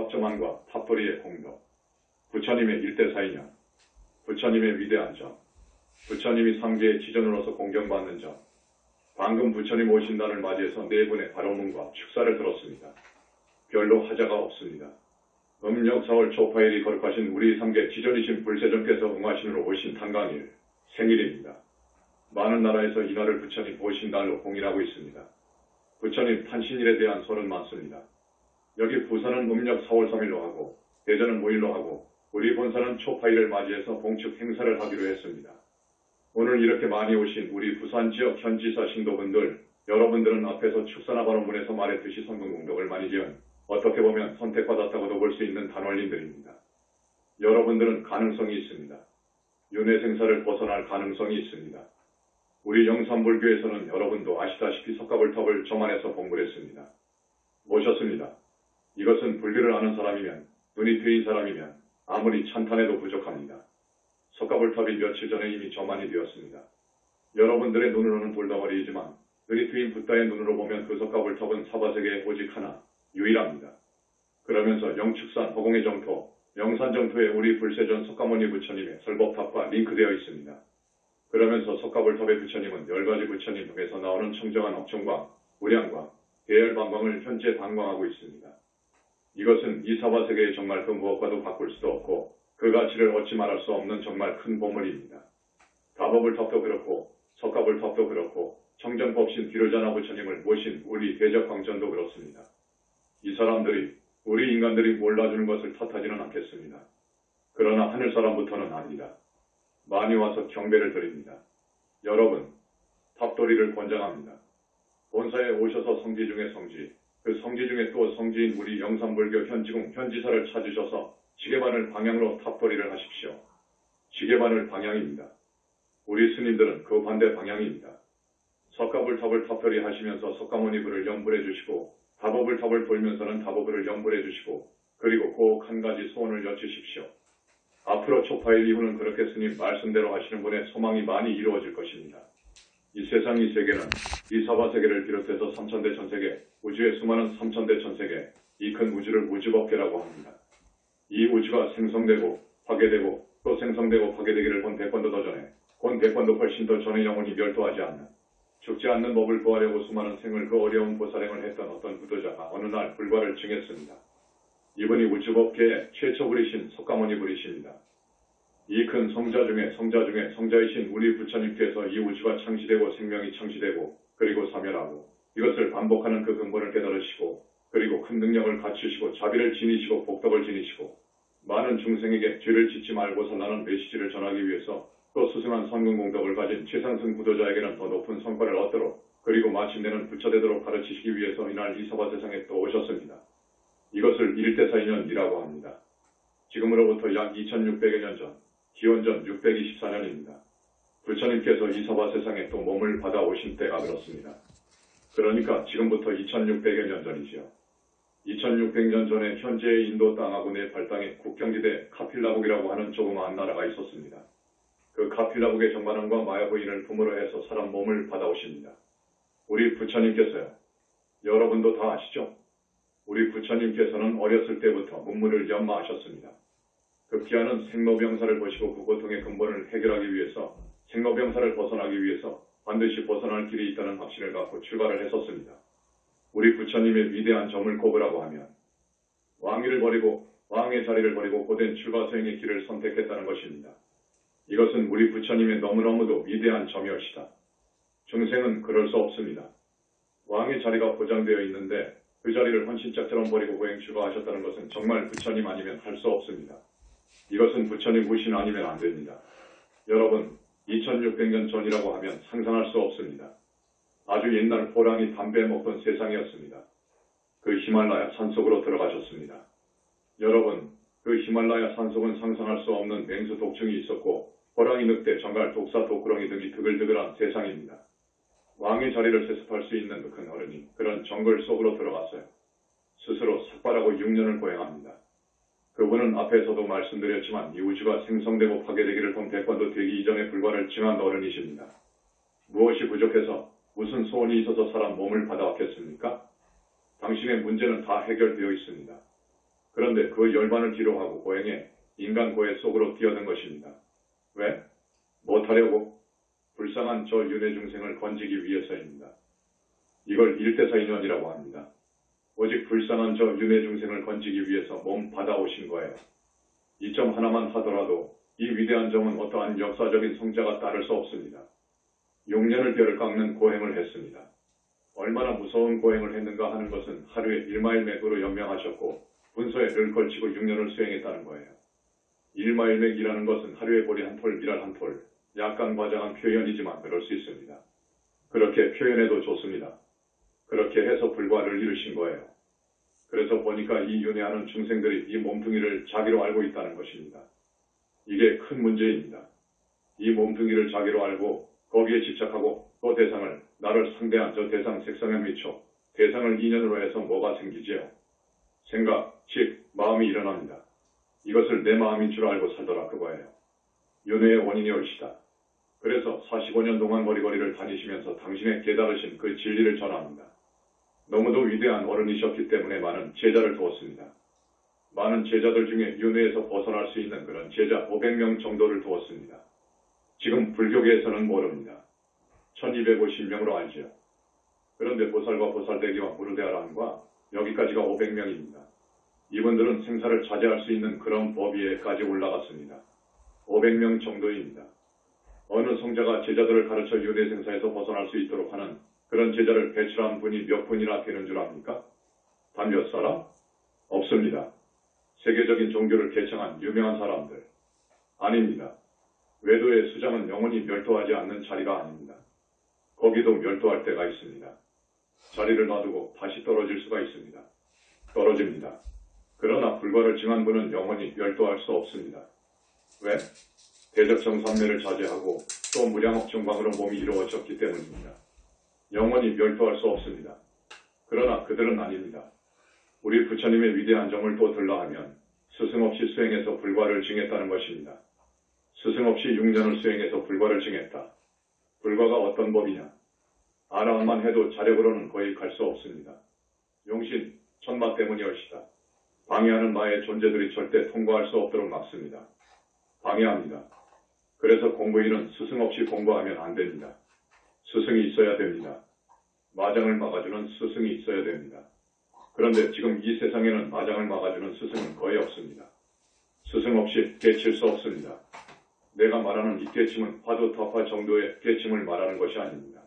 탑점안과 탑돌이의 공덕, 부처님의 일대사이년, 부처님의 위대한 점, 부처님이 상계의 지전으로서 공경받는 점, 방금 부처님 오신 날을 맞이해서 네 분의 발언문과 축사를 들었습니다. 별로 하자가 없습니다. 음력 4월 초파일이 거룩하신 우리 상계 지전이신 불세전께서 응하신으로 오신 탄광일, 생일입니다. 많은 나라에서 이날을 부처님 오신 날로 공인하고 있습니다. 부처님 탄신일에 대한 설은 많습니다. 여기 부산은 음력 4월 3일로 하고 대전은 5일로 하고 우리 본사는 초파일을 맞이해서 봉축 행사를 하기로 했습니다. 오늘 이렇게 많이 오신 우리 부산 지역 현지사 신도분들, 여러분들은 앞에서 축사나 발언문에서 말했듯이 성공 공덕을 많이 지은 어떻게 보면 선택받았다고도 볼 수 있는 단원님들입니다. 여러분들은 가능성이 있습니다. 윤회생사를 벗어날 가능성이 있습니다. 우리 영산불교에서는 여러분도 아시다시피 석가불탑을 저만해서 공부를 했습니다. 모셨습니다. 이것은 불교를 아는 사람이면, 눈이 트인 사람이면 아무리 찬탄해도 부족합니다. 석가불탑이 며칠 전에 이미 저만이 되었습니다. 여러분들의 눈으로는 돌덩어리이지만 눈이 트인 붓다의 눈으로 보면 그 석가불탑은 사바세계에 오직 하나, 유일합니다. 그러면서 영축산 허공의 정토, 영산정토에 우리 불세전 석가모니 부처님의 설법탑과 링크되어 있습니다. 그러면서 석가불탑의 부처님은 10가지 부처님 중에서 나오는 청정한 억정광, 우량광, 대열방광을 현재 방광하고 있습니다. 이것은 이 사바세계에 정말 그 무엇과도 바꿀 수도 없고 그 가치를 얻지 말할 수 없는 정말 큰 보물입니다. 다법불탑도 그렇고 석가불탑도 그렇고 청정법신 비로자나 부처님을 모신 우리 대적광전도 그렇습니다. 이 사람들이 우리 인간들이 몰라주는 것을 탓하지는 않겠습니다. 그러나 하늘사람부터는 아니다. 많이 와서 경배를 드립니다. 여러분, 탑돌이를 권장합니다. 본사에 오셔서 성지 중에 성지, 그 성지 중에 또 성지인 우리 영산불교 현지궁 현지사를 찾으셔서 지게반을 방향으로 탑돌이를 하십시오. 지게반을 방향입니다. 우리 스님들은 그 반대 방향입니다. 석가불탑을 탑돌이 하시면서 석가모니불을 염불해 주시고 다법불탑을 돌면서는 다법불을 염불해 주시고 그리고 꼭 한 가지 소원을 여쭈십시오. 앞으로 초파일 이후는 그렇게 스님 말씀대로 하시는 분의 소망이 많이 이루어질 것입니다. 이 세상 이 세계는 이 사바세계를 비롯해서 삼천대 천세계, 우주의 수많은 삼천대 천세계, 이 큰 우주를 우주법계라고 합니다. 이 우주가 생성되고 파괴되고 또 생성되고 파괴되기를 본 100번도 더 전에, 본 100번도 훨씬 더 전에 영원히 멸도하지 않는, 죽지 않는 법을 구하려고 수많은 생을 그 어려운 보살행을 했던 어떤 부도자가 어느 날 불과를 증했습니다. 이분이 우주법계의 최초불이신 석가모니 불이십니다. 이 큰 성자 중에 성자이신 우리 부처님께서 이 우주가 창시되고 생명이 창시되고 그리고 사멸하고 이것을 반복하는 그 근본을 깨달으시고 그리고 큰 능력을 갖추시고 자비를 지니시고 복덕을 지니시고 많은 중생에게 죄를 짓지 말고 살라는 메시지를 전하기 위해서 또 스승한 성근공덕을 가진 최상승 부도자에게는 더 높은 성과를 얻도록 그리고 마침내는 부처되도록 가르치시기 위해서 이날 이 사바세상에 또 오셨습니다. 이것을 일대사인연이라고 합니다. 지금으로부터 약 2600여 년 전, 기원전 624년입니다. 부처님께서 이 사바세상에 또 몸을 받아오신 때가 그렇습니다. 그러니까 지금부터 2600여 년 전이지요. 2600년 전에 현재의 인도 땅하고 네팔 땅에 국경지대 카필라국이라고 하는 조그마한 나라가 있었습니다. 그 카필라국의 정반원과 마야부인을 부모로 해서 사람 몸을 받아오십니다. 우리 부처님께서요. 여러분도 다 아시죠? 우리 부처님께서는 어렸을 때부터 문무를 연마하셨습니다. 그 피하는 생로병사를 보시고 그 고통의 근본을 해결하기 위해서 생로병사를 벗어나기 위해서 반드시 벗어날 길이 있다는 확신을 갖고 출발을 했었습니다. 우리 부처님의 위대한 점을 꼽으라고 하면 왕위를 버리고 왕의 자리를 버리고 고된 출가소행의 길을 선택했다는 것입니다. 이것은 우리 부처님의 너무너무도 위대한 점이옵시다. 중생은 그럴 수 없습니다. 왕의 자리가 보장되어 있는데 그 자리를 헌신짝처럼 버리고 고행 출가하셨다는 것은 정말 부처님 아니면 할 수 없습니다. 이것은 부처님 무신 아니면 안 됩니다. 여러분, 2600년 전이라고 하면 상상할 수 없습니다. 아주 옛날 호랑이 담배 먹던 세상이었습니다. 그 히말라야 산속으로 들어가셨습니다. 여러분, 그 히말라야 산속은 상상할 수 없는 맹수 독충이 있었고 호랑이, 늑대, 정갈, 독사, 독구렁이 등이 드글드글한 세상입니다. 왕의 자리를 세습할 수 있는 그 큰 어른이 그런 정글 속으로 들어갔어요. 스스로 삭발하고 6년을 고행합니다. 그분은 앞에서도 말씀드렸지만 이 우주가 생성되고 파괴되기를 본 100번도 되기 이전의 불과를 증한 어른이십니다. 무엇이 부족해서 무슨 소원이 있어서 사람 몸을 받아왔겠습니까? 당신의 문제는 다 해결되어 있습니다. 그런 그런데 그 열반을 뒤로하고 고행해 인간 고해 속으로 뛰어든 것입니다. 왜? 못하려고? 불쌍한 저 윤회 중생을 건지기 위해서입니다. 이걸 일대사인연이라고 합니다. 오직 불쌍한 저 윤회 중생을 건지기 위해서 몸 받아오신 거예요. 이 점 하나만 하더라도 이 위대한 점은 어떠한 역사적인 성자가 따를 수 없습니다. 6년을 뼈를 깎는 고행을 했습니다. 얼마나 무서운 고행을 했는가 하는 것은 하루에 1마일맥으로 연명하셨고 분소에 를 걸치고 6년을 수행했다는 거예요. 1마일맥이라는 것은 하루에 보리 한 톨, 밀알 한 톨, 약간 과장한 표현이지만 그럴 수 있습니다. 그렇게 표현해도 좋습니다. 그렇게 해서 불과를 이루신 거예요. 그래서 보니까 이 윤회하는 중생들이 이 몸뚱이를 자기로 알고 있다는 것입니다. 이게 큰 문제입니다. 이 몸뚱이를 자기로 알고 거기에 집착하고 그 대상을 나를 상대한 저 대상 색상에 미쳐 대상을 인연으로 해서 뭐가 생기지요? 생각, 즉 마음이 일어납니다. 이것을 내 마음인 줄 알고 살더라 그거예요. 윤회의 원인이 옳시다. 그래서 45년 동안 거리거리를 다니시면서 당신의 깨달으신 그 진리를 전합니다. 너무도 위대한 어른이셨기 때문에 많은 제자를 두었습니다. 많은 제자들 중에 윤회에서 벗어날 수 있는 그런 제자 500명 정도를 두었습니다. 지금 불교계에서는 모릅니다. 1250명으로 알지요. 그런데 보살과 보살대기와 무르대아람과 여기까지가 500명입니다. 이분들은 생사를 자제할 수 있는 그런 법위에까지 올라갔습니다. 500명 정도입니다. 어느 성자가 제자들을 가르쳐 윤회 생사에서 벗어날 수 있도록 하는 그런 제자를 배출한 분이 몇 분이나 되는 줄 압니까? 단 몇 사람? 없습니다. 세계적인 종교를 개창한 유명한 사람들. 아닙니다. 외도의 수장은 영원히 멸도하지 않는 자리가 아닙니다. 거기도 멸도할 때가 있습니다. 자리를 놔두고 다시 떨어질 수가 있습니다. 떨어집니다. 그러나 불과를 증한 분은 영원히 멸도할 수 없습니다. 왜? 대적정삼매를 자제하고 또 무량업 정방으로 몸이 이루어졌기 때문입니다. 영원히 멸도할 수 없습니다. 그러나 그들은 아닙니다. 우리 부처님의 위대한 점을 또 들라하면 스승 없이 수행해서 불과를 증했다는 것입니다. 스승 없이 6년을 수행해서 불과를 증했다. 불과가 어떤 법이냐? 아라한만 해도 자력으로는 거의 갈 수 없습니다. 용신, 천마 때문이올시다. 방해하는 마의 존재들이 절대 통과할 수 없도록 막습니다. 방해합니다. 그래서 공부인은 스승 없이 공부하면 안 됩니다. 스승이 있어야 됩니다. 마장을 막아주는 스승이 있어야 됩니다. 그런데 지금 이 세상에는 마장을 막아주는 스승은 거의 없습니다. 스승 없이 깨칠 수 없습니다. 내가 말하는 이 깨침은 화두타파 정도의 깨침을 말하는 것이 아닙니다.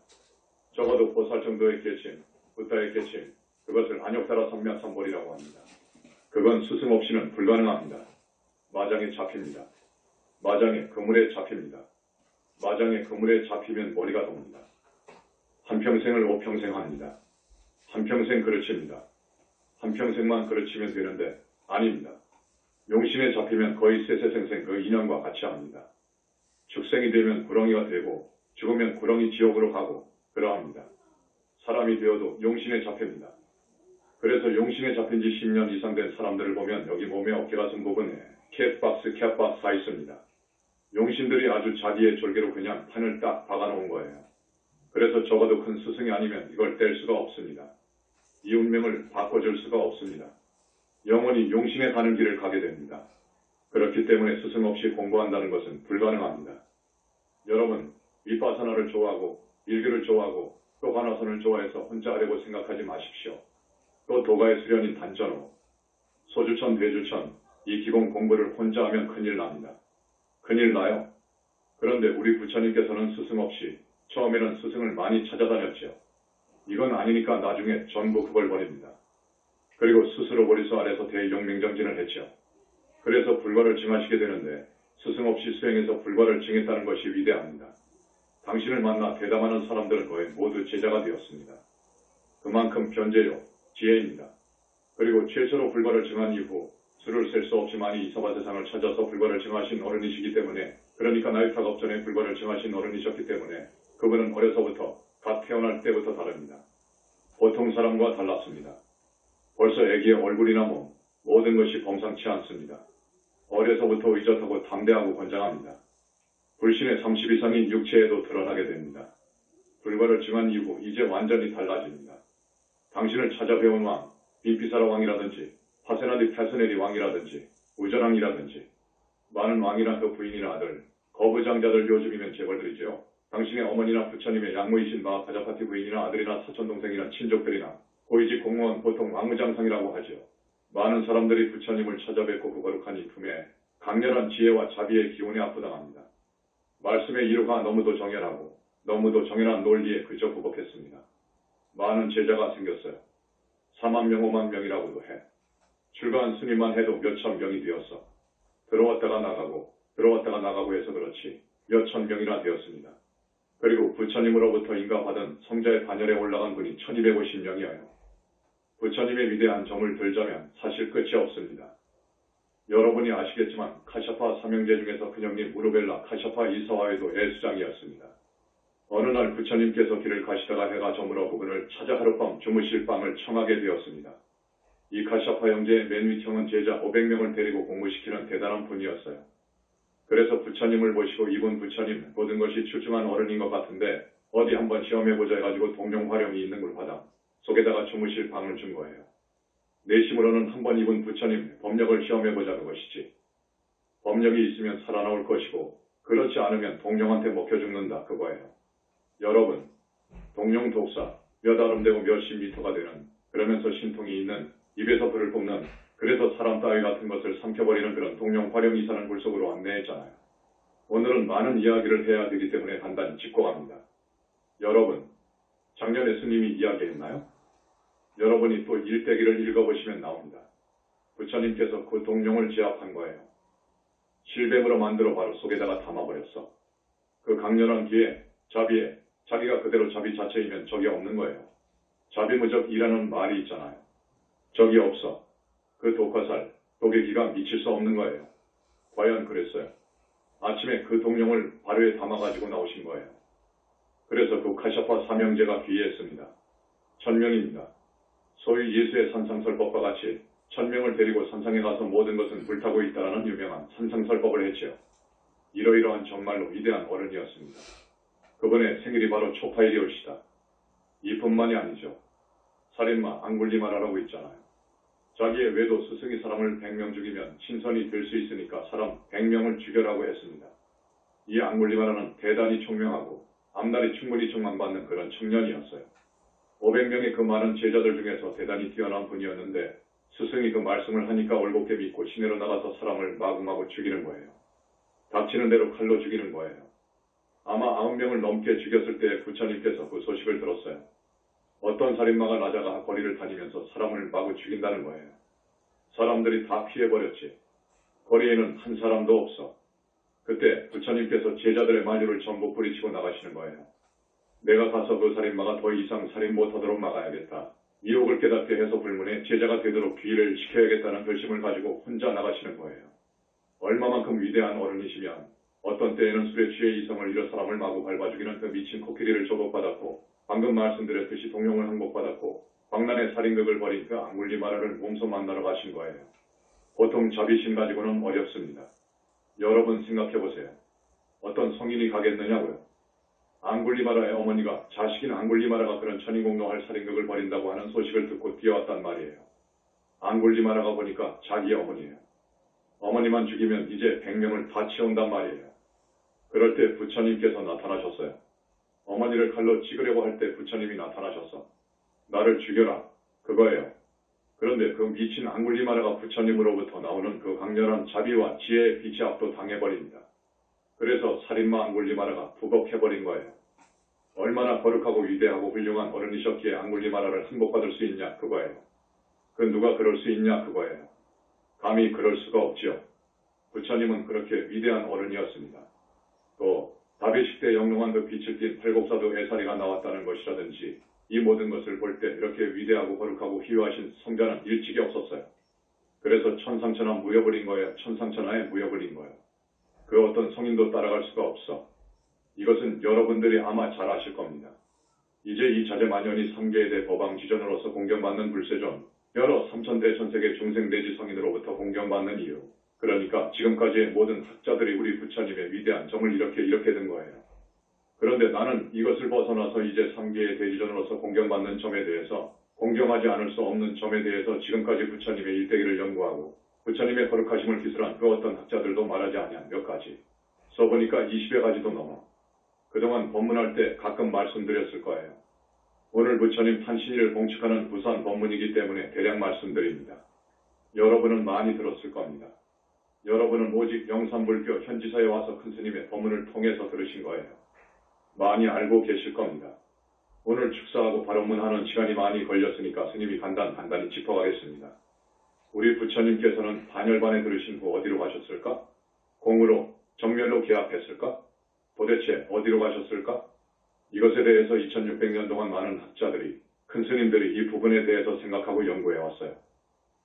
적어도 보살 정도의 깨침, 부타의 깨침, 그것을 안욕따라 삼맥삼볼이라고 합니다. 그건 스승 없이는 불가능합니다. 마장에 잡힙니다. 마장에 그물에 잡힙니다. 마장에 그물에 잡히면 머리가 돕니다. 한평생을 5평생 합니다. 한평생 그르칩니다. 한평생만 그르치면 되는데 아닙니다. 용신에 잡히면 거의 세세생생 그 인연과 같이 합니다. 축생이 되면 구렁이가 되고 죽으면 구렁이 지옥으로 가고 그러합니다. 사람이 되어도 용신에 잡힙니다. 그래서 용신에 잡힌 지 10년 이상 된 사람들을 보면 여기 몸에 어깨 가슴 부분에 캣박스 다 있습니다. 용신들이 아주 자기의 졸개로 그냥 판을 딱 박아놓은 거예요. 그래서 적어도 큰 스승이 아니면 이걸 뗄 수가 없습니다. 이 운명을 바꿔줄 수가 없습니다. 영원히 용신에 가는 길을 가게 됩니다. 그렇기 때문에 스승 없이 공부한다는 것은 불가능합니다. 여러분, 윗바사나를 좋아하고 일교를 좋아하고 또 관화선을 좋아해서 혼자 하려고 생각하지 마십시오. 또 도가의 수련인 단전호, 소주천, 대주천, 이 기공 공부를 혼자 하면 큰일 납니다. 큰일 나요. 그런데 우리 부처님께서는 스승 없이 처음에는 스승을 많이 찾아다녔죠. 이건 아니니까 나중에 전부 그걸 버립니다. 그리고 스스로 보리수 아래서 대용맹정진을 했죠. 그래서 불과를 증하시게 되는데 스승 없이 수행해서 불과를 증했다는 것이 위대합니다. 당신을 만나 대담하는 사람들은 거의 모두 제자가 되었습니다. 그만큼 변제요, 지혜입니다. 그리고 최초로 불과를 증한 이후 수를 셀 수 없이 많이 이서바 세상을 찾아서 불과를 증하신 어른이시기 때문에, 그러니까 나이타갑 전에 불과를 증하신 어른이셨기 때문에 그분은 어려서부터 갓 태어날 때부터 다릅니다. 보통 사람과 달랐습니다. 벌써 애기의 얼굴이나 몸, 모든 것이 범상치 않습니다. 어려서부터 의젓하고 담대하고 건장합니다. 불신의 30 이상인 육체에도 드러나게 됩니다. 불과를 증한 이후 이제 완전히 달라집니다. 당신을 찾아배운 왕, 빈피사라 왕이라든지 파세나디 왕이라든지 우저랑이라든지 많은 왕이나 그 부인이나 아들, 거부장자들 요즘이면 재벌들이지요. 당신의 어머니나 부처님의 양모이신 마가자파티 부인이나 아들이나 사촌동생이나 친족들이나 고위직 공무원 보통 왕무장상이라고 하지요. 많은 사람들이 부처님을 찾아뵙고 그 거룩한 이 품에 강렬한 지혜와 자비의 기운에 압도당합니다. 말씀의 이유가 너무도 정연하고 너무도 정연한 논리에 그저 부복했습니다. 많은 제자가 생겼어요. 4만 명, 5만 명이라고도 해. 출가한 스님만 해도 몇천 명이 되었어. 들어왔다가 나가고 해서 그렇지 몇천 명이나 되었습니다. 그리고 부처님으로부터 인가받은 성자의 반열에 올라간 분이 1250명이어요. 부처님의 위대한 점을 들자면 사실 끝이 없습니다. 여러분이 아시겠지만 카샤파 삼형제 중에서 큰형님 우르벨라 카샤파 이사와에도 애수장이었습니다. 어느 날 부처님께서 길을 가시다가 해가 저물어 그분을 찾아 하룻밤 주무실 방을 청하게 되었습니다. 이 카샤파 형제의 맨 윗형은 제자 500명을 데리고 공부시키는 대단한 분이었어요. 그래서 부처님을 모시고 이분 부처님 모든 것이 출중한 어른인 것 같은데 어디 한번 시험해보자 해가지고 동룡화령이 있는 물바닥 속에다가 주무실 방을 준 거예요. 내심으로는 한번 이분 부처님 법력을 시험해보자 그것이지. 법력이 있으면 살아나올 것이고 그렇지 않으면 동룡한테 먹혀 죽는다 그거예요. 여러분, 동룡 독사 몇 아름되고 몇십 미터가 되는 그러면서 신통이 있는 입에서 불을 뿜는 그래서 사람 따위 같은 것을 삼켜버리는 그런 동룡 화령이 사는 굴속으로 안내했잖아요. 오늘은 많은 이야기를 해야 되기 때문에 간단히 짚고 갑니다. 여러분, 작년에 스님이 이야기했나요? 여러분이 또 일대기를 읽어보시면 나옵니다. 부처님께서 그 동룡을 제압한 거예요. 실뱀으로 만들어 바로 속에다가 담아버렸어. 그 강렬한 기에 자비에 자기가 그대로 자비 자체이면 적이 없는 거예요. 자비무적이라는 말이 있잖아요. 적이 없어. 그 독화살, 독의 기가 미칠 수 없는 거예요. 과연 그랬어요. 아침에 그 동룡을 발효에 담아가지고 나오신 거예요. 그래서 그 카샤파 삼형제가 귀했습니다. 1000명입니다. 소위 예수의 산상설법과 같이 1000명을 데리고 산상에 가서 모든 것은 불타고 있다라는 유명한 산상설법을 했지요. 이러이러한 정말로 위대한 어른이었습니다. 그분의 생일이 바로 초파일이올시다. 이뿐만이 아니죠. 살인마 앙굴리마라라고 있잖아요. 자기의 외도 스승이 사람을 100명 죽이면 신선이 될 수 있으니까 사람 100명을 죽여라고 했습니다. 이 앙굴리마라는 대단히 총명하고 앞날이 충분히 촉망받는 그런 청년이었어요. 500명의 그 많은 제자들 중에서 대단히 뛰어난 분이었는데 스승이 그 말씀을 하니까 올곧게 믿고 시내로 나가서 사람을 마구마구 죽이는 거예요. 닥치는 대로 칼로 죽이는 거예요. 아마 9명을 넘게 죽였을 때 부처님께서 그 소식을 들었어요. 어떤 살인마가 나자가 거리를 다니면서 사람을 마구 죽인다는 거예요. 사람들이 다 피해버렸지. 거리에는 한 사람도 없어. 그때 부처님께서 제자들의 만류를 전부 뿌리치고 나가시는 거예요. 내가 가서 그 살인마가 더 이상 살인 못하도록 막아야겠다. 미혹을 깨닫게 해서 불문에 제자가 되도록 귀의를 시켜야겠다는 결심을 가지고 혼자 나가시는 거예요. 얼마만큼 위대한 어른이시면 어떤 때에는 술에 취해 이성을 잃어 사람을 마구 밟아 죽이는 그 미친 코끼리를 조복받았고 방금 말씀드렸듯이 동룡을 항복받았고 광란의 살인극을 벌인 그 앙굴리마라를 몸소 만나러 가신 거예요. 보통 자비심 가지고는 어렵습니다. 여러분 생각해보세요. 어떤 성인이 가겠느냐고요. 앙굴리마라의 어머니가 자식인 앙굴리마라가 그런 천인공노할 살인극을 벌인다고 하는 소식을 듣고 뛰어왔단 말이에요. 앙굴리마라가 보니까 자기 어머니예요. 어머니만 죽이면 이제 100명을 다 채운단 말이에요. 그럴 때 부처님께서 나타나셨어요. 어머니를 칼로 찍으려고 할 때 부처님이 나타나셨어. 나를 죽여라. 그거예요. 그런데 그 미친 앙굴리마라가 부처님으로부터 나오는 그 강렬한 자비와 지혜의 빛에 압도 당해버립니다. 그래서 살인마 앙굴리마라가 부복해버린 거예요. 얼마나 거룩하고 위대하고 훌륭한 어른이셨기에 앙굴리마라를 항복받을 수 있냐 그거예요. 그 누가 그럴 수 있냐 그거예요. 감히 그럴 수가 없지요. 부처님은 그렇게 위대한 어른이었습니다. 또 다비식 때 영롱한 그 빛을 띤 팔곡사도 애사리가 나왔다는 것이라든지 이 모든 것을 볼 때 이렇게 위대하고 거룩하고 희유하신 성자는 일찍이 없었어요. 그래서 천상천하 무여버린 거예요. 천상천하에 무여버린 거예요. 그 어떤 성인도 따라갈 수가 없어. 이것은 여러분들이 아마 잘 아실 겁니다. 이제 이 자제만연이 3계에 대해 법왕지전으로서 공경받는 불세존, 여러 3000대 전세계 중생 내지 성인으로부터 공경받는 이유. 그러니까 지금까지의 모든 학자들이 우리 부처님의 위대한 점을 이렇게 든 거예요. 그런데 나는 이것을 벗어나서 이제 3계의 대지전으로서 공경받는 점에 대해서 공경하지 않을 수 없는 점에 대해서 지금까지 부처님의 일대기를 연구하고 부처님의 거룩하심을 기술한 그 어떤 학자들도 말하지 아니한 몇 가지. 써보니까 20여 가지도 넘어. 그동안 법문할 때 가끔 말씀드렸을 거예요. 오늘 부처님 탄신일을 공축하는 부산 법문이기 때문에 대략 말씀드립니다. 여러분은 많이 들었을 겁니다. 여러분은 오직 영산불교 현지사에 와서 큰 스님의 법문을 통해서 들으신 거예요. 많이 알고 계실 겁니다. 오늘 축사하고 발언문하는 시간이 많이 걸렸으니까 스님이 간단히 짚어가겠습니다. 우리 부처님께서는 반열반에 들으신 후 어디로 가셨을까? 공으로, 정면으로 개합했을까? 도대체 어디로 가셨을까? 이것에 대해서 2600년 동안 많은 학자들이, 큰 스님들이 이 부분에 대해서 생각하고 연구해왔어요.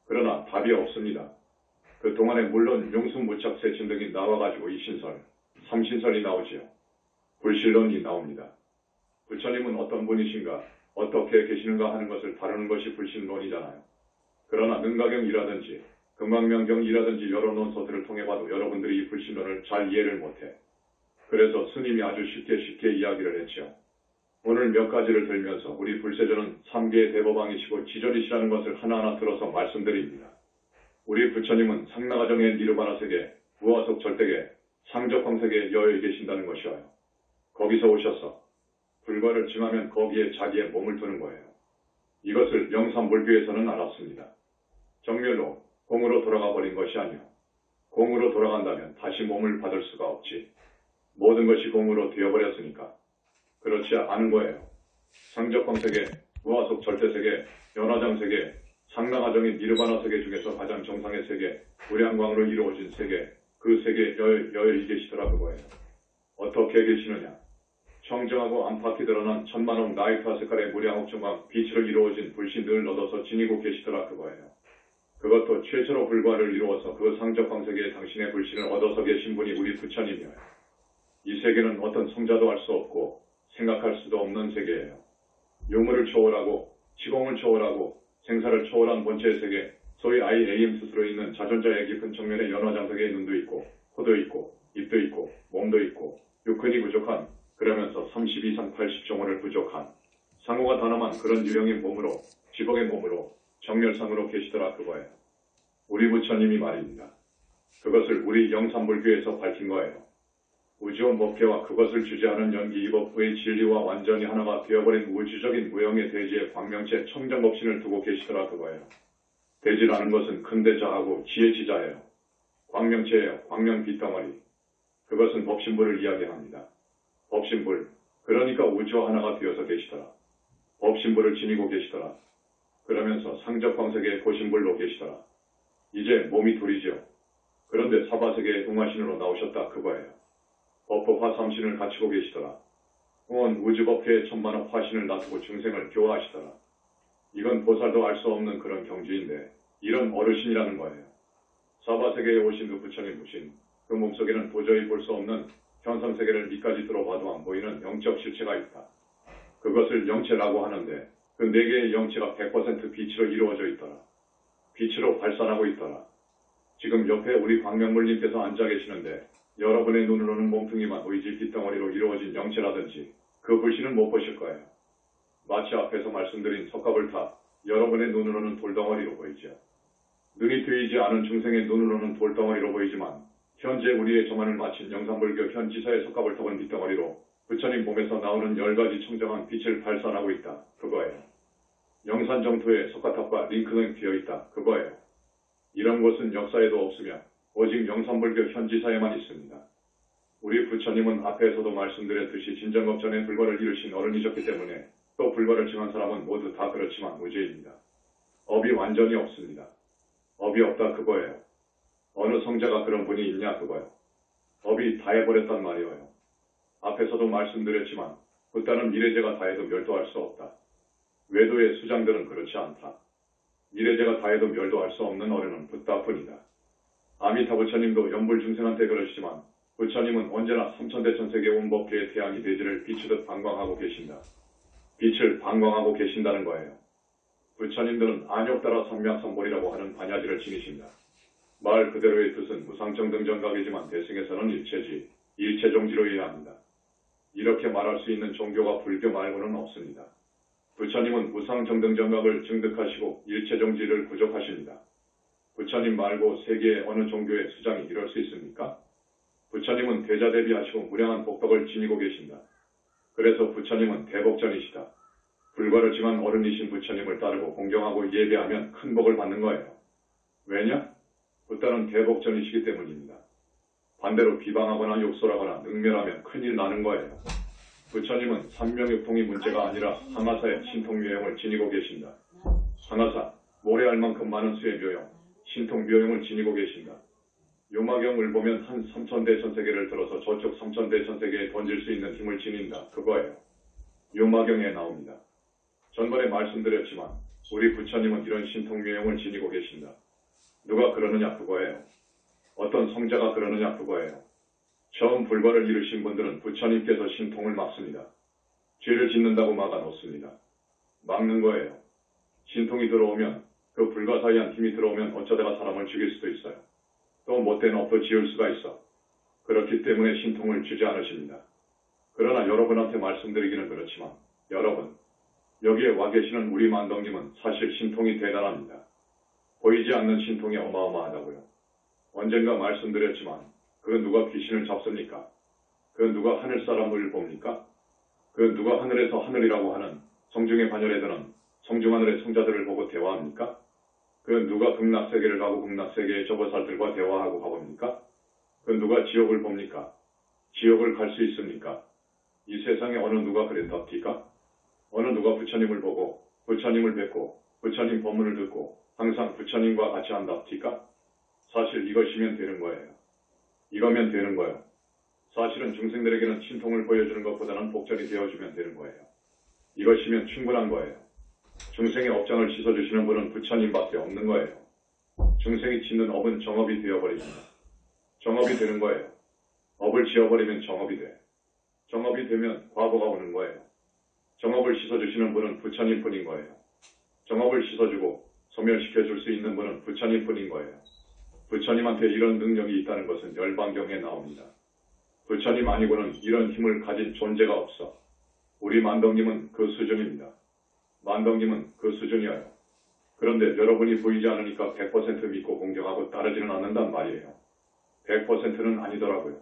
그러나 답이 없습니다. 그 동안에 물론 용수무착 세친 등이 나와가지고 이신설, 삼신설이 나오지요. 불신론이 나옵니다. 부처님은 어떤 분이신가, 어떻게 계시는가 하는 것을 다루는 것이 불신론이잖아요. 그러나 능가경이라든지 금강명경이라든지 여러 논서들을 통해 봐도 여러분들이 이 불신론을 잘 이해를 못해. 그래서 스님이 아주 쉽게 이야기를 했죠. 오늘 몇 가지를 들면서 우리 불세조는 3개의 대법왕이시고 지존이시라는 것을 하나하나 들어서 말씀드립니다. 우리 부처님은 상나가정의 니르바나 세계, 무아속 절대계, 상적광세계에 여여 계신다는 것이어요. 거기서 오셔서 불과를 증하면 거기에 자기의 몸을 두는 거예요. 이것을 영산불교에서는 알았습니다. 정멸로 공으로 돌아가 버린 것이 아니요. 공으로 돌아간다면 다시 몸을 받을 수가 없지. 모든 것이 공으로 되어버렸으니까. 그렇지 않은 거예요. 상적광세계, 무아속 절대세계, 연화장세계, 상나가정인 니르바나 세계 중에서 가장 정상의 세계, 무량광으로 이루어진 세계, 그 세계에 여열이 계시더라 그거예요. 어떻게 계시느냐? 청정하고 안팎이 드러난 천만홍 나이트 색깔의 무량옥정광 빛으로 이루어진 불신 늘 얻어서 지니고 계시더라 그거예요. 그것도 최초로 불과를 이루어서 그 상적광세계에 당신의 불신을 얻어서 계신 분이 우리 부처님이에요. 이 세계는 어떤 성자도 알 수 없고 생각할 수도 없는 세계예요. 유물을 초월하고 지공을 초월하고 생사를 초월한 본체의 세계, 소위 IAM 스스로 있는 자존자의 깊은 청면에 연화장석에 눈도 있고 코도 있고 입도 있고 몸도 있고 육근이 부족한, 그러면서 30 이상 80종호를 부족한 상호가 단엄한 그런 유령의 몸으로, 지복의 몸으로 정멸상으로 계시더라 그거예요. 우리 부처님이 말입니다. 그것을 우리 영산불교에서 밝힌 거예요. 우주원 법계와 그것을 주재하는 연기 이법의 진리와 완전히 하나가 되어버린 우주적인 무형의 대지에 광명체 청정법신을 두고 계시더라 그거예요. 대지라는 것은 큰 대자하고 지혜지자예요. 광명체예요. 광명 빗덩어리. 그것은 법신불을 이야기합니다. 법신불, 그러니까 우주 하나가 되어서 계시더라. 법신불을 지니고 계시더라. 그러면서 상적광세계의 고신불로 계시더라. 이제 몸이 둘이죠. 그런데 사바세계의 동화신으로 나오셨다 그거예요. 법법 화삼신을 갖추고 계시더라. 온 우주법계의 천만억 화신을 놔두고 중생을 교화하시더라. 이건 보살도 알 수 없는 그런 경지인데 이런 어르신이라는 거예요. 사바세계에 오신 그 부처님 무신, 그 몸속에는 도저히 볼 수 없는 현상세계를 밑까지 들어봐도 안 보이는 영적 실체가 있다. 그것을 영체라고 하는데 그 4개의 영체가 100% 빛으로 이루어져 있더라. 빛으로 발산하고 있더라. 지금 옆에 우리 광명물님께서 앉아 계시는데 여러분의 눈으로는 몸뚱이만 보이지 빗덩어리로 이루어진 영체라든지 그 불신은 못 보실 거예요. 마치 앞에서 말씀드린 석가불탑, 여러분의 눈으로는 돌덩어리로 보이죠. 눈이 뜨이지 않은 중생의 눈으로는 돌덩어리로 보이지만 현재 우리의 정안을 마친 영산불교 현지사의 석가불탑은 빗덩어리로 부처님 몸에서 나오는 10가지 청정한 빛을 발산하고 있다. 그거예요. 영산정토에 석가탑과 링크는 되어있다. 그거예요. 이런 곳은 역사에도 없으며 오직 영산불교 현지사에만 있습니다. 우리 부처님은 앞에서도 말씀드렸듯이 진정업전에 불과를 이루신 어른이셨기 때문에 또 불과를 증한 사람은 모두 다 그렇지만 무죄입니다. 업이 완전히 없습니다. 업이 없다 그거예요. 어느 성자가 그런 분이 있냐 그거예요. 업이 다 해버렸단 말이에요. 앞에서도 말씀드렸지만 붓다는 미래제가 다 해도 멸도할 수 없다. 외도의 수장들은 그렇지 않다. 미래제가 다 해도 멸도할 수 없는 어른은 붓다뿐이다. 아미타 부처님도 연불 중생한테 그러시지만 부처님은 언제나 삼천대천세계 온 법계의 태양이 대지를 비추듯 방광하고 계신다. 빛을 방광하고 계신다는 거예요. 부처님들은 안욕따라 삼명삼볼이라고 하는 반야지를 지니신다. 말 그대로의 뜻은 무상정등정각이지만 대승에서는 일체지, 일체종지로 이해합니다. 이렇게 말할 수 있는 종교가 불교 말고는 없습니다. 부처님은 우상정등정각을 증득하시고 일체정지를 구족하십니다. 부처님 말고 세계의 어느 종교의 수장이 이럴 수 있습니까? 부처님은 대자대비하시고 무량한 복덕을 지니고 계신다. 그래서 부처님은 대복전이시다. 불과를 징한 어른이신 부처님을 따르고 공경하고 예배하면 큰 복을 받는 거예요. 왜냐? 부따는 대복전이시기 때문입니다. 반대로 비방하거나 욕설하거나 능멸하면 큰일 나는 거예요. 부처님은 삼명육통이 문제가 아니라 항아사의 신통묘용을 지니고 계신다. 항아사, 모래알 만큼 많은 수의 묘용, 신통묘용을 지니고 계신다. 요마경을 보면 한 삼천대천세계를 들어서 저쪽 삼천대천세계에 던질 수 있는 힘을 지닌다. 그거예요. 요마경에 나옵니다. 전번에 말씀드렸지만 우리 부처님은 이런 신통묘용을 지니고 계신다. 누가 그러느냐 그거예요. 어떤 성자가 그러느냐 그거예요. 처음 불과를 이루신 분들은 부처님께서 신통을 막습니다. 죄를 짓는다고 막아놓습니다. 막는 거예요. 신통이 들어오면 그 불가사의한 힘이 들어오면 어쩌다가 사람을 죽일 수도 있어요. 또 못된 업도 지을 수가 있어. 그렇기 때문에 신통을 주지 않으십니다. 그러나 여러분한테 말씀드리기는 그렇지만 여러분, 여기에 와 계시는 우리 만덕님은 사실 신통이 대단합니다. 보이지 않는 신통이 어마어마하다고요. 언젠가 말씀드렸지만 그 누가 귀신을 잡습니까? 그 누가 하늘 사람을 봅니까? 그 누가 하늘에서 하늘이라고 하는 성중의 반열에 드는 성중하늘의 성자들을 보고 대화합니까? 그 누가 극락세계를 가고 극락세계의 저보살들과 대화하고 가봅니까? 그 누가 지옥을 봅니까? 지옥을 갈 수 있습니까? 이 세상에 어느 누가 그랬답니까? 어느 누가 부처님을 보고 부처님을 뵙고 부처님 법문을 듣고 항상 부처님과 같이 한답니까? 사실 이것이면 되는 거예요. 이거면 되는 거예요. 사실은 중생들에게는 신통을 보여주는 것보다는 복전이 되어주면 되는 거예요. 이것이면 충분한 거예요. 중생의 업장을 씻어주시는 분은 부처님밖에 없는 거예요. 중생이 짓는 업은 정업이 되어버립니다. 정업이 되는 거예요. 업을 지어버리면 정업이 돼. 정업이 되면 과거가 오는 거예요. 정업을 씻어주시는 분은 부처님뿐인 거예요. 정업을 씻어주고 소멸시켜줄 수 있는 분은 부처님뿐인 거예요. 부처님한테 이런 능력이 있다는 것은 열반경에 나옵니다. 부처님 아니고는 이런 힘을 가진 존재가 없어. 우리 만덕님은 그 수준입니다. 만덕님은 그 수준이에요. 그런데 여러분이 보이지 않으니까 100% 믿고 공경하고 따르지는 않는단 말이에요. 100%는 아니더라고요.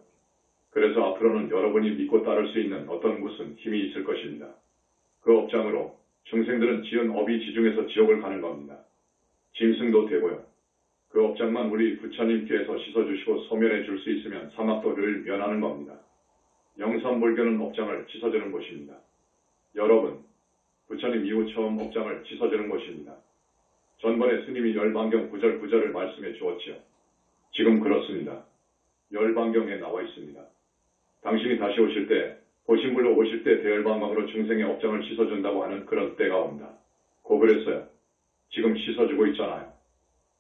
그래서 앞으로는 여러분이 믿고 따를 수 있는 어떤 무슨 힘이 있을 것입니다. 그 업장으로 중생들은 지은 업이 지중해서 지옥을 가는 겁니다. 짐승도 되고요. 그 업장만 우리 부처님께서 씻어주시고 소멸해 줄 수 있으면 사막도를 면하는 겁니다. 영산불교는 업장을 씻어주는 곳입니다. 여러분, 부처님 이후 처음 업장을 씻어주는 곳입니다. 전번에 스님이 열반경 구절구절을 말씀해 주었지요. 지금 그렇습니다. 열반경에 나와 있습니다. 당신이 다시 오실 때, 보신불로 오실 때 대열반강으로 중생의 업장을 씻어준다고 하는 그런 때가 온다. 고 그랬어요. 지금 씻어주고 있잖아요.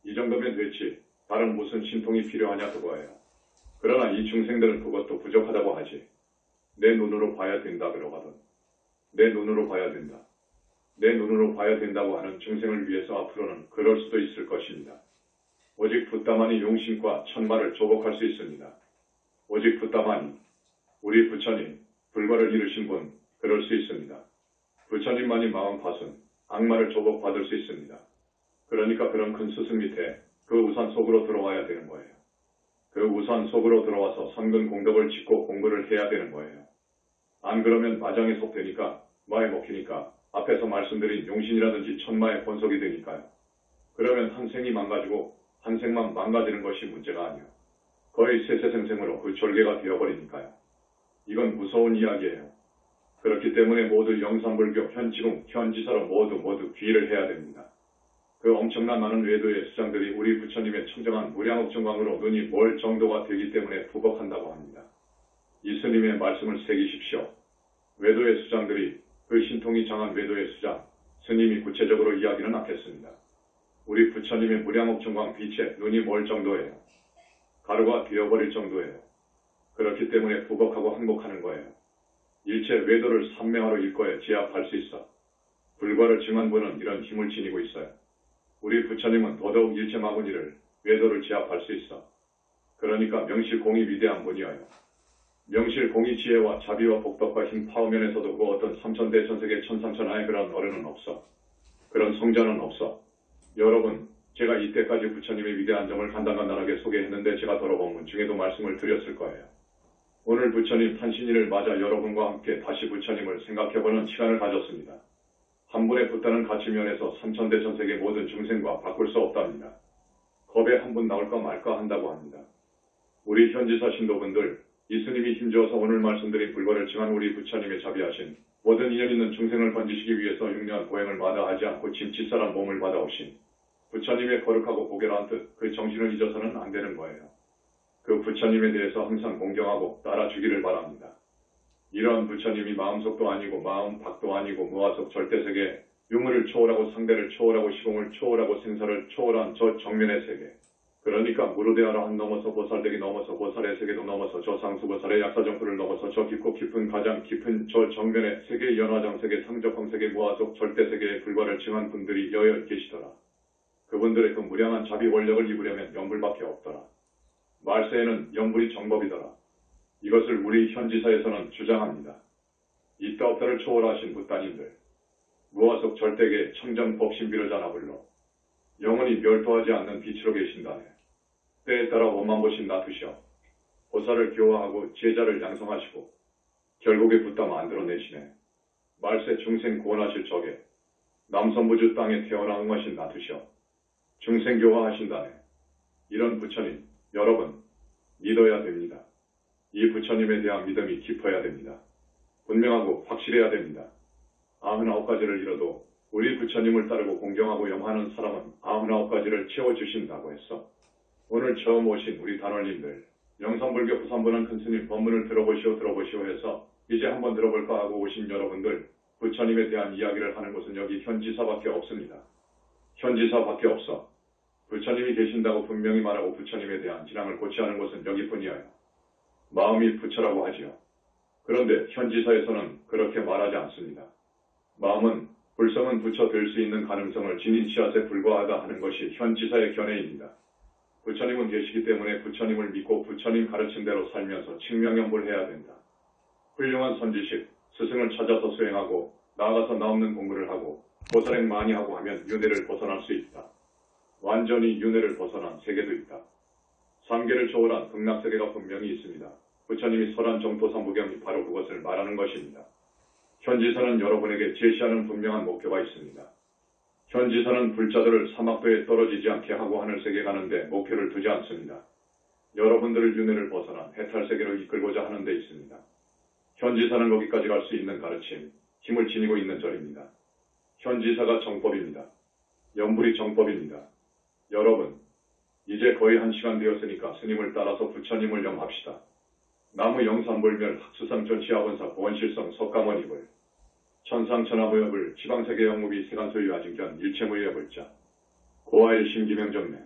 이 정도면 됐지. 다른 무슨 신통이 필요하냐 그거예요. 그러나 이 중생들은 그것도 부족하다고 하지. 내 눈으로 봐야 된다 그러거든. 내 눈으로 봐야 된다. 내 눈으로 봐야 된다고 하는 중생을 위해서 앞으로는 그럴 수도 있을 것입니다. 오직 붓다만이 용신과 천마를 조복할 수 있습니다. 오직 붓다만이 우리 부처님, 불과를 이루신 분 그럴 수 있습니다. 부처님만이 마음 파순, 악마를 조복받을 수 있습니다. 그러니까 그런 큰 스승 밑에 그 우산 속으로 들어와야 되는 거예요. 그 우산 속으로 들어와서 선근 공덕을 짓고 공부를 해야 되는 거예요. 안 그러면 마장에 속되니까 마에 먹히니까 앞에서 말씀드린 용신이라든지 천마의 권속이 되니까요. 그러면 한 생이 망가지고 한 생만 망가지는 것이 문제가 아니에요. 거의 세세생생으로 그 졸개가 되어버리니까요. 이건 무서운 이야기예요. 그렇기 때문에 모두 영산불교 현지궁 현지사로 모두 귀의를 해야 됩니다. 그 엄청난 많은 외도의 수장들이 우리 부처님의 청정한 무량옥정광으로 눈이 멀 정도가 되기 때문에 부복한다고 합니다. 이 스님의 말씀을 새기십시오. 외도의 수장들이 그 신통이 장한 외도의 수장, 스님이 구체적으로 이야기는 않겠습니다. 우리 부처님의 무량옥정광 빛에 눈이 멀 정도예요. 가루가 되어버릴 정도예요. 그렇기 때문에 부복하고 항복하는 거예요. 일체 외도를 삼명하로 일거에 제압할 수 있어. 불과를 증한 분은 이런 힘을 지니고 있어요. 우리 부처님은 더더욱 일체 마구니를 외도를 제압할 수 있어. 그러니까 명실공히 위대한 분이어요. 명실 공의 지혜와 자비와 복덕과 힘 파워면에서도 그 어떤 삼천대천세계 천상천하의 그런 어른은 없어. 그런 성자는 없어. 여러분, 제가 이때까지 부처님의 위대한 점을 간단간단하게 소개했는데 제가 더러본문 중에도 말씀을 드렸을 거예요. 오늘 부처님 탄신일을 맞아 여러분과 함께 다시 부처님을 생각해보는 시간을 가졌습니다. 한 분의 부타는 가치면에서 삼천대천세계 모든 중생과 바꿀 수 없답니다. 겁에 한 분 나올까 말까 한다고 합니다. 우리 현지사 신도분들, 이 스님이 힘주어서 오늘 말씀드린 불과를 증한 우리 부처님의 자비하신 모든 인연 있는 중생을 건지시기 위해서 6년 보행을 마다하지 않고 짐짓사람 몸을 받아오신 부처님의 거룩하고 고결한 뜻, 그 정신을 잊어서는 안 되는 거예요. 그 부처님에 대해서 항상 공경하고 따라주기를 바랍니다. 이러한 부처님이 마음속도 아니고 마음 밖도 아니고 무아속 절대세계, 유물을 초월하고 상대를 초월하고 시공을 초월하고 생사를 초월한 저 정면의 세계, 그러니까 무르대하라한 넘어서 보살되기 넘어서 보살의 세계도 넘어서 저 상수보살의 약사정포를 넘어서 저 깊고 깊은 가장 깊은 저 정면의 세계 연화장세계 상적황세계 무아속 절대세계의 불과를 증한 분들이 여여 계시더라. 그분들의 그 무량한 자비 원력을 입으려면 연불밖에 없더라. 말세에는 연불이 정법이더라. 이것을 우리 현지사에서는 주장합니다. 있다 없다를 초월하신 부따님들, 무아속 절대계의 청정법신비로자나 불러 영원히 멸도하지 않는 빛으로 계신다네. 때에 따라 원만보신 놔두셔 보살을 교화하고 제자를 양성하시고 결국에 부따 만들어내시네. 말세 중생 구원하실 적에 남선부주 땅에 태어나 응하신 놔두셔 중생 교화하신다네. 이런 부처님 여러분 믿어야 됩니다. 이 부처님에 대한 믿음이 깊어야 됩니다. 분명하고 확실해야 됩니다. 99가지를 잃어도 우리 부처님을 따르고 공경하고 염하는 사람은 99가지를 채워주신다고 했어. 오늘 처음 오신 우리 단원님들, 영산불교 부산본원 큰스님 법문을 들어보시오 해서 이제 한번 들어볼까 하고 오신 여러분들, 부처님에 대한 이야기를 하는 곳은 여기 현지사밖에 없습니다. 현지사밖에 없어. 부처님이 계신다고 분명히 말하고 부처님에 대한 진앙을 고취하는 곳은 여기뿐이에요. 마음이 부처라고 하지요. 그런데 현지사에서는 그렇게 말하지 않습니다. 마음은 불성은 부처 될 수 있는 가능성을 지닌 씨앗에 불과하다 하는 것이 현지사의 견해입니다. 부처님은 계시기 때문에 부처님을 믿고 부처님 가르친 대로 살면서 칭명연불해야 된다. 훌륭한 선지식, 스승을 찾아서 수행하고 나아가서 나없는 공부를 하고 보살행 많이 하고 하면 윤회를 벗어날 수 있다. 완전히 윤회를 벗어난 세계도 있다. 삼계를 초월한 극락세계가 분명히 있습니다. 부처님이 설한 정토삼부경이 바로 그것을 말하는 것입니다. 현지사는 여러분에게 제시하는 분명한 목표가 있습니다. 현지사는 불자들을 사막도에 떨어지지 않게 하고 하늘세계 가는데 목표를 두지 않습니다. 여러분들을 윤회를 벗어난 해탈세계로 이끌고자 하는 데 있습니다. 현지사는 거기까지 갈 수 있는 가르침, 힘을 지니고 있는 절입니다. 현지사가 정법입니다. 연불이 정법입니다. 여러분, 이제 거의 1시간 되었으니까 스님을 따라서 부처님을 염합시다. 나무 영산불멸 학수상전 시아원사 보원실성 석가모니불 천상천하무여불 지방세계 영무비 세간소유 아진견 일체무여불자 고아일심 기명정매